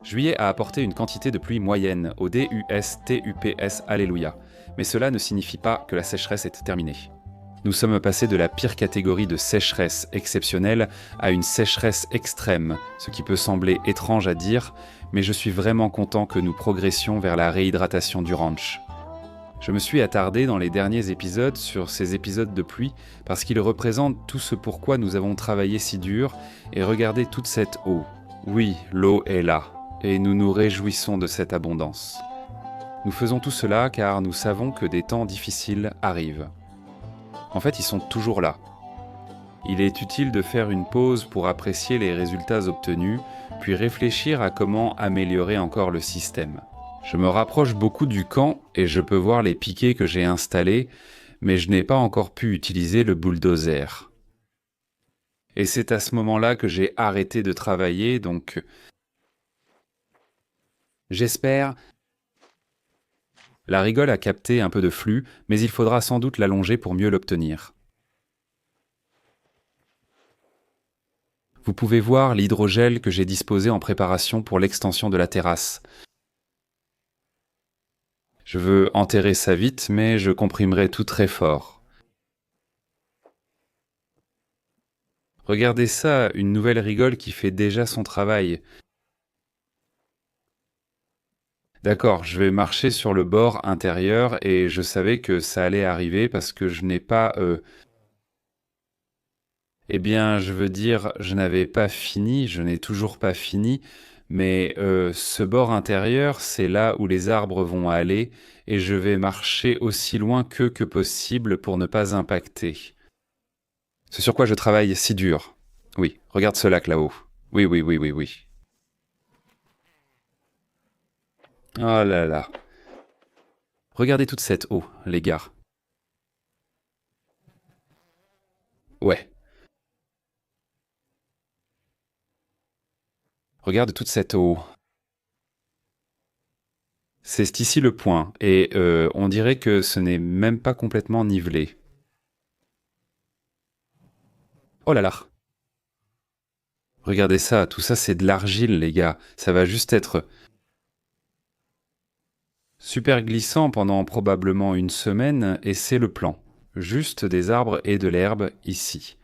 Juillet a apporté une quantité de pluie moyenne au DUS-TUPS Alléluia, mais cela ne signifie pas que la sécheresse est terminée. Nous sommes passés de la pire catégorie de sécheresse exceptionnelle à une sécheresse extrême, ce qui peut sembler étrange à dire, mais je suis vraiment content que nous progressions vers la réhydratation du ranch. Je me suis attardé dans les derniers épisodes sur ces épisodes de pluie parce qu'ils représentent tout ce pourquoi nous avons travaillé si dur et regardez toute cette eau. Oui, l'eau est là, et nous nous réjouissons de cette abondance. Nous faisons tout cela car nous savons que des temps difficiles arrivent. En fait, ils sont toujours là. Il est utile de faire une pause pour apprécier les résultats obtenus, puis réfléchir à comment améliorer encore le système. Je me rapproche beaucoup du camp et je peux voir les piquets que j'ai installés, mais je n'ai pas encore pu utiliser le bulldozer. Et c'est à ce moment-là que j'ai arrêté de travailler, donc j'espère. La rigole a capté un peu de flux, mais il faudra sans doute l'allonger pour mieux l'obtenir. Vous pouvez voir l'hydrogel que j'ai disposé en préparation pour l'extension de la terrasse. Je veux enterrer ça vite, mais je comprimerai tout très fort. Regardez ça, une nouvelle rigole qui fait déjà son travail. D'accord, je vais marcher sur le bord intérieur et je savais que ça allait arriver parce que je n'ai pas... Eh bien, je veux dire, je n'avais pas fini, je n'ai toujours pas fini, mais ce bord intérieur, c'est là où les arbres vont aller et je vais marcher aussi loin qu'eux que possible pour ne pas impacter. C'est sur quoi je travaille si dur. Oui, regarde ce lac là-haut. Oui, oui, oui, oui, oui. Oh là là. Regardez toute cette eau, les gars. Ouais. Regarde toute cette eau. C'est ici le point, et on dirait que ce n'est même pas complètement nivelé. Oh là là. Regardez ça, tout ça c'est de l'argile les gars, ça va juste être super glissant pendant probablement une semaine, et c'est le plan. Juste des arbres et de l'herbe ici.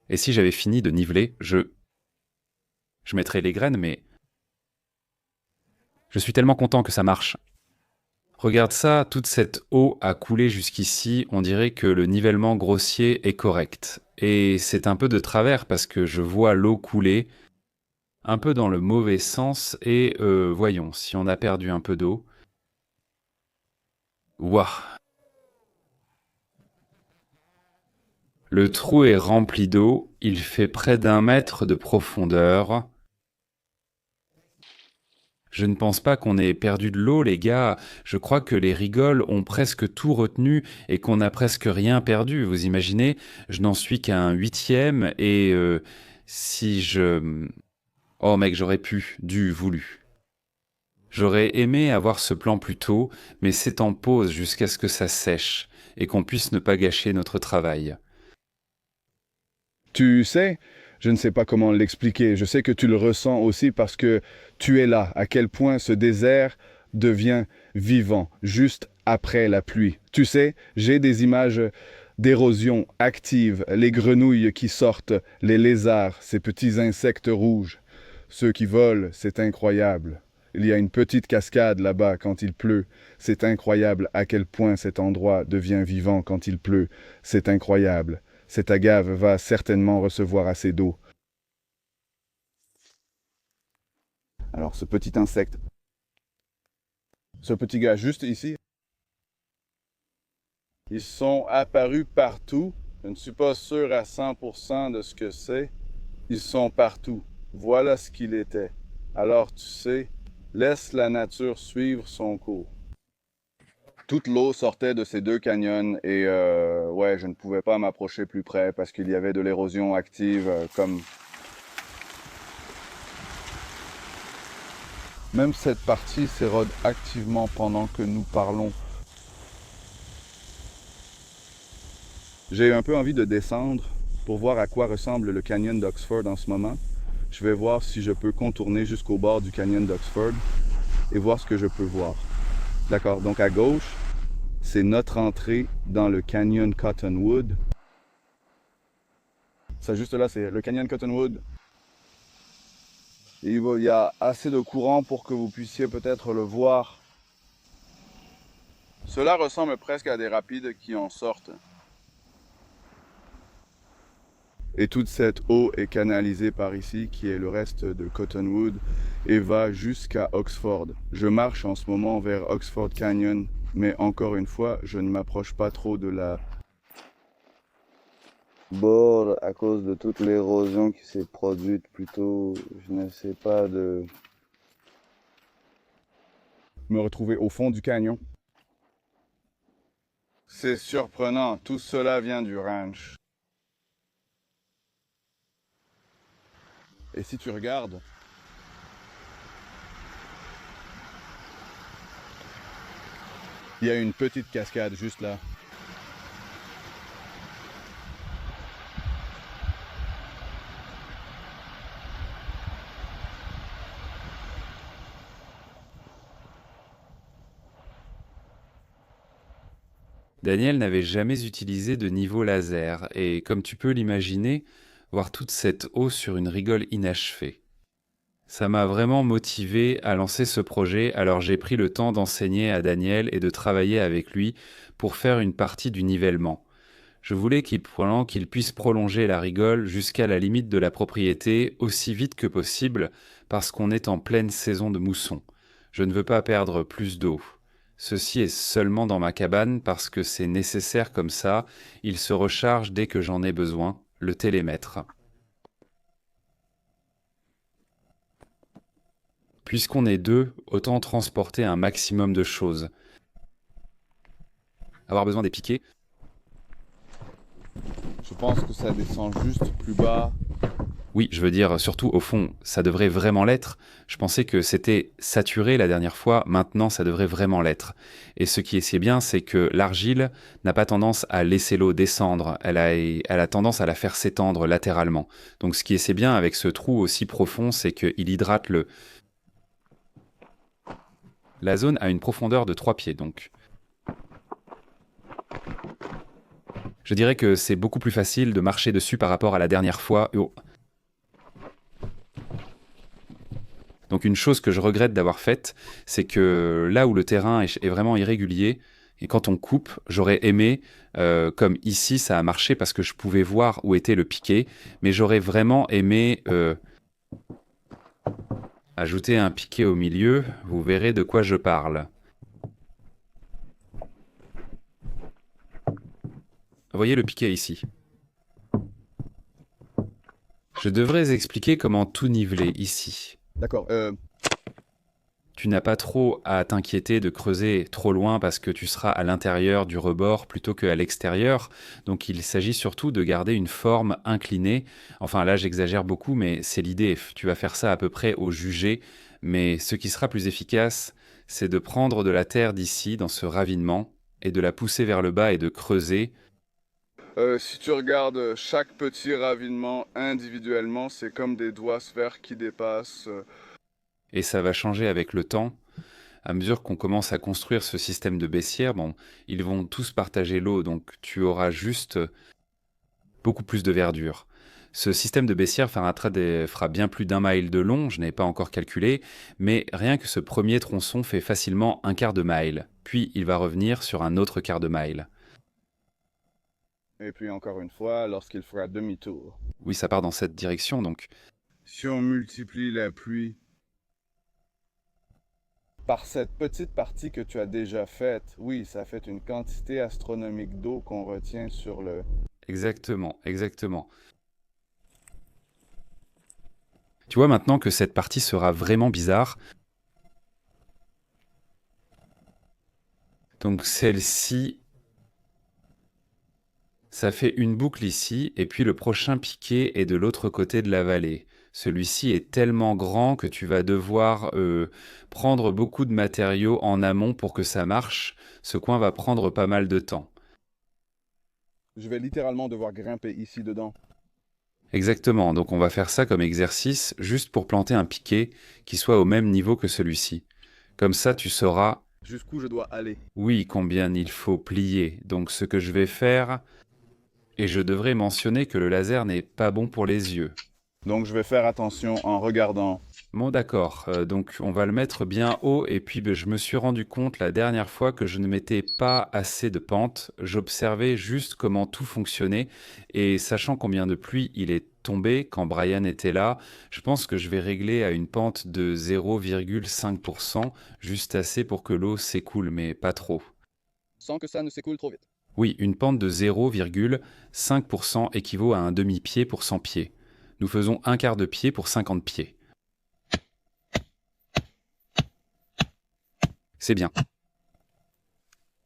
Et si j'avais fini de niveler, je mettrais les graines, mais je suis tellement content que ça marche. Regarde ça, toute cette eau a coulé jusqu'ici, on dirait que le nivellement grossier est correct. Et c'est un peu de travers parce que je vois l'eau couler un peu dans le mauvais sens et voyons, si on a perdu un peu d'eau. Waouh! Le trou est rempli d'eau, il fait près d'1 mètre de profondeur. Je ne pense pas qu'on ait perdu de l'eau, les gars. Je crois que les rigoles ont presque tout retenu et qu'on n'a presque rien perdu. Vous imaginez? Je n'en suis qu'à un 8e et si je... Oh mec, j'aurais voulu. J'aurais aimé avoir ce plan plus tôt, mais c'est en pause jusqu'à ce que ça sèche et qu'on puisse ne pas gâcher notre travail. Tu sais, je ne sais pas comment l'expliquer. Je sais que tu le ressens aussi parce que tu es là, à quel point ce désert devient vivant juste après la pluie. Tu sais, j'ai des images d'érosion active, les grenouilles qui sortent, les lézards, ces petits insectes rouges. Ceux qui volent, c'est incroyable. Il y a une petite cascade là-bas quand il pleut. C'est incroyable à quel point cet endroit devient vivant quand il pleut. C'est incroyable. Cet agave va certainement recevoir assez d'eau. Alors ce petit insecte, ce petit gars juste ici, ils sont apparus partout. Je ne suis pas sûr à 100% de ce que c'est. Ils sont partout. Voilà ce qu'il était. Alors tu sais, laisse la nature suivre son cours. Toute l'eau sortait de ces deux canyons et ouais, je ne pouvais pas m'approcher plus près parce qu'il y avait de l'érosion active comme... Même cette partie s'érode activement pendant que nous parlons. J'ai un peu envie de descendre pour voir à quoi ressemble le canyon d'Oxford en ce moment. Je vais voir si je peux contourner jusqu'au bord du canyon d'Oxford et voir ce que je peux voir. D'accord, donc à gauche, c'est notre entrée dans le canyon Cottonwood. Ça juste là, c'est le canyon Cottonwood. Et il y a assez de courant pour que vous puissiez peut-être le voir. Cela ressemble presque à des rapides qui en sortent. Et toute cette eau est canalisée par ici, qui est le reste de Cottonwood, et va jusqu'à Oxford. Je marche en ce moment vers Oxford Canyon, mais encore une fois, je ne m'approche pas trop de la bord à cause de toute l'érosion qui s'est produite. Plutôt, je n'essaie pas de me retrouver au fond du canyon. C'est surprenant, tout cela vient du ranch. Et si tu regardes, il y a une petite cascade juste là. Daniel n'avait jamais utilisé de niveau laser, et comme tu peux l'imaginer, voir toute cette eau sur une rigole inachevée. Ça m'a vraiment motivé à lancer ce projet, alors j'ai pris le temps d'enseigner à Daniel et de travailler avec lui pour faire une partie du nivellement. Je voulais qu'il puisse prolonger la rigole jusqu'à la limite de la propriété aussi vite que possible parce qu'on est en pleine saison de mousson. Je ne veux pas perdre plus d'eau. Ceci est seulement dans ma cabane parce que c'est nécessaire comme ça, il se recharge dès que j'en ai besoin, le télémètre. Puisqu'on est deux, autant transporter un maximum de choses. Avoir besoin des piquets. Je pense que ça descend juste plus bas. Oui, je veux dire, surtout au fond, ça devrait vraiment l'être. Je pensais que c'était saturé la dernière fois, maintenant ça devrait vraiment l'être. Et ce qui est si bien, c'est que l'argile n'a pas tendance à laisser l'eau descendre, elle a tendance à la faire s'étendre latéralement. Donc ce qui est si bien avec ce trou aussi profond, c'est qu'il hydrate le... La zone a une profondeur de 3 pieds, donc. Je dirais que c'est beaucoup plus facile de marcher dessus par rapport à la dernière fois. Oh. Donc une chose que je regrette d'avoir faite, c'est que là où le terrain est vraiment irrégulier, et quand on coupe, j'aurais aimé, comme ici ça a marché parce que je pouvais voir où était le piquet, mais j'aurais vraiment aimé ajouter un piquet au milieu, vous verrez de quoi je parle. Voyez le piquet ici. Je devrais expliquer comment tout niveler ici. D'accord. Tu n'as pas trop à t'inquiéter de creuser trop loin parce que tu seras à l'intérieur du rebord plutôt qu'à l'extérieur. Donc il s'agit surtout de garder une forme inclinée. Enfin là j'exagère beaucoup mais c'est l'idée. Tu vas faire ça à peu près au jugé. Mais ce qui sera plus efficace, c'est de prendre de la terre d'ici dans ce ravinement et de la pousser vers le bas et de creuser. Si tu regardes chaque petit ravinement individuellement, c'est comme des doigts sphères qui dépassent. Et ça va changer avec le temps. À mesure qu'on commence à construire ce système de baissière, bon, ils vont tous partager l'eau, donc tu auras juste beaucoup plus de verdure. Ce système de baissière fera bien plus d'1 mile de long, je n'ai pas encore calculé, mais rien que ce premier tronçon fait facilement 1/4 de mile, puis il va revenir sur un autre quart de mile. Et puis encore une fois, lorsqu'il fera demi-tour. Oui, ça part dans cette direction, donc. Si on multiplie la pluie par cette petite partie que tu as déjà faite, oui, ça fait une quantité astronomique d'eau qu'on retient sur le... Exactement, exactement. Tu vois maintenant que cette partie sera vraiment bizarre. Donc celle-ci, ça fait une boucle ici, et puis le prochain piquet est de l'autre côté de la vallée. Celui-ci est tellement grand que tu vas devoir prendre beaucoup de matériaux en amont pour que ça marche. Ce coin va prendre pas mal de temps. Je vais littéralement devoir grimper ici dedans. Exactement, donc on va faire ça comme exercice juste pour planter un piquet qui soit au même niveau que celui-ci. Comme ça, tu sauras, Jusqu'où je dois aller? oui, combien il faut plier. Donc ce que je vais faire, et je devrais mentionner que le laser n'est pas bon pour les yeux. Donc je vais faire attention en regardant. Bon d'accord, donc on va le mettre bien haut et puis je me suis rendu compte la dernière fois que je ne mettais pas assez de pente, j'observais juste comment tout fonctionnait et sachant combien de pluie il est tombé quand Brian était là, je pense que je vais régler à une pente de 0,5%, juste assez pour que l'eau s'écoule mais pas trop. Sans que ça ne s'écoule trop vite. Oui, une pente de 0,5% équivaut à un demi-pied pour 100 pieds. Nous faisons un quart de pied pour 50 pieds. C'est bien.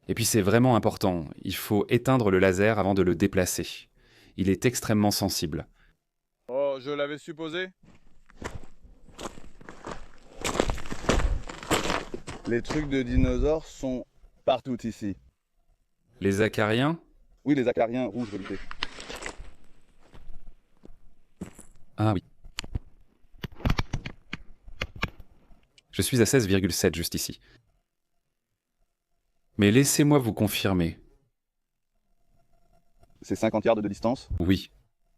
Et puis c'est vraiment important, il faut éteindre le laser avant de le déplacer. Il est extrêmement sensible. Oh, je l'avais supposé. Les trucs de dinosaures sont partout ici. Les acariens? Oui, les acariens rouges veloutés. Ah oui. Je suis à 16,7 juste ici. Mais laissez-moi vous confirmer. C'est 50 yards de distance. Oui.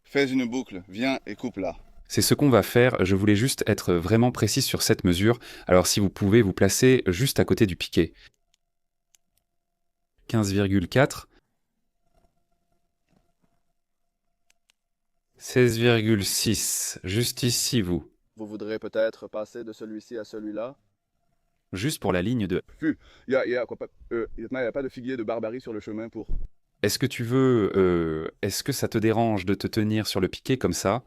Fais une boucle, viens et coupe là. C'est ce qu'on va faire, je voulais juste être vraiment précis sur cette mesure, alors si vous pouvez vous placer juste à côté du piquet. 15,4. 16,6. Juste ici, vous. Vous voudrez peut-être passer de celui-ci à celui-là? Juste pour la ligne de... Il y a pas de figuier de barbarie sur le chemin pour... Est-ce que tu veux... est-ce que ça te dérange de te tenir sur le piquet comme ça?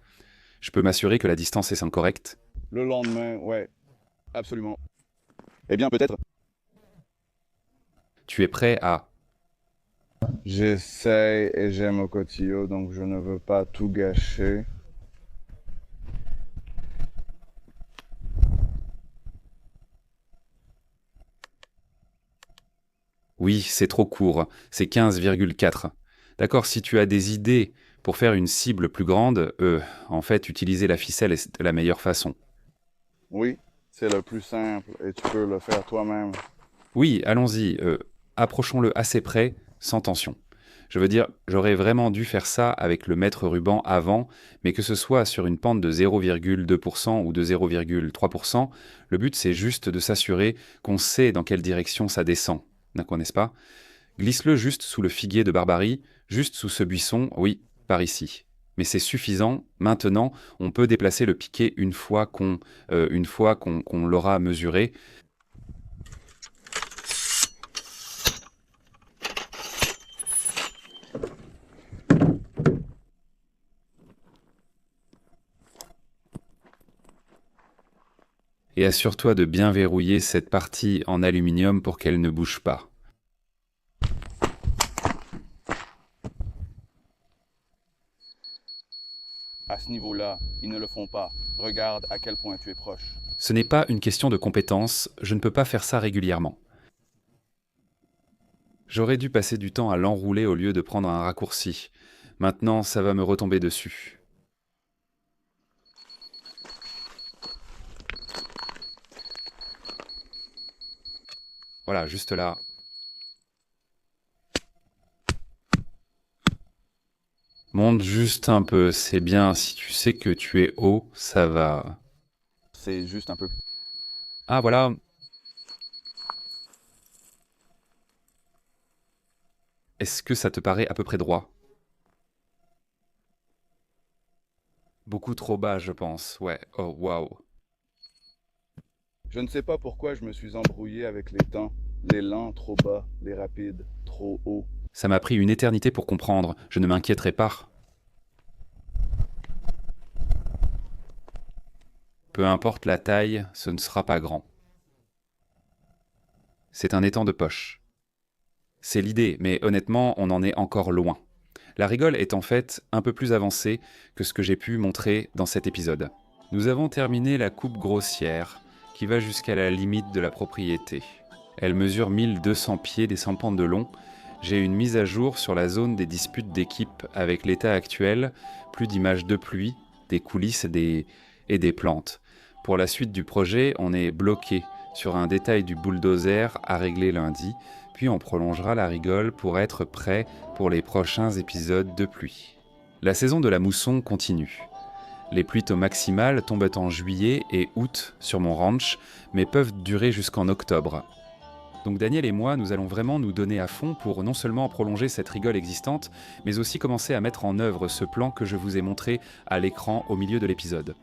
Je peux m'assurer que la distance est correcte. Le lendemain, ouais, absolument. Eh bien, peut-être. Tu es prêt à... J'essaye et j'aime au cotillo, donc je ne veux pas tout gâcher. Oui, c'est trop court, c'est 15,4. D'accord, si tu as des idées pour faire une cible plus grande, en fait, utiliser la ficelle est la meilleure façon. Oui, c'est le plus simple et tu peux le faire toi-même. Oui, allons-y, approchons-le assez près, sans tension. Je veux dire, j'aurais vraiment dû faire ça avec le mètre ruban avant, mais que ce soit sur une pente de 0,2% ou de 0,3%, le but c'est juste de s'assurer qu'on sait dans quelle direction ça descend, d'accord, n'est-ce pas? Glisse-le juste sous le figuier de Barbarie, juste sous ce buisson, oui, par ici. Mais c'est suffisant, maintenant, on peut déplacer le piquet une fois qu'on l'aura mesuré. Et assure-toi de bien verrouiller cette partie en aluminium pour qu'elle ne bouge pas. À ce niveau-là, ils ne le font pas. Regarde à quel point tu es proche. Ce n'est pas une question de compétence, je ne peux pas faire ça régulièrement. J'aurais dû passer du temps à l'enrouler au lieu de prendre un raccourci. Maintenant, ça va me retomber dessus. Voilà, juste là. Monte juste un peu, c'est bien, si tu sais que tu es haut, ça va. C'est juste un peu. Ah voilà. Est-ce que ça te paraît à peu près droit? Beaucoup trop bas, je pense, ouais. Oh, waouh. Je ne sais pas pourquoi je me suis embrouillé avec les temps. Les lents trop bas, les rapides trop haut. Ça m'a pris une éternité pour comprendre, je ne m'inquiéterai pas. Peu importe la taille, ce ne sera pas grand. C'est un étang de poche. C'est l'idée, mais honnêtement, on en est encore loin. La rigole est en fait un peu plus avancée que ce que j'ai pu montrer dans cet épisode. Nous avons terminé la coupe grossière, qui va jusqu'à la limite de la propriété. Elle mesure 1200 pieds des 100 pentes de long, J'ai une mise à jour sur la zone des disputes d'équipe avec l'état actuel, plus d'images de pluie, des coulisses et des plantes. Pour la suite du projet, on est bloqué sur un détail du bulldozer à régler lundi, puis on prolongera la rigole pour être prêt pour les prochains épisodes de pluie. La saison de la mousson continue. Les pluies taux maximales tombent en juillet et août sur mon ranch, mais peuvent durer jusqu'en octobre. Donc Daniel et moi, nous allons vraiment nous donner à fond pour non seulement prolonger cette rigole existante, mais aussi commencer à mettre en œuvre ce plan que je vous ai montré à l'écran au milieu de l'épisode.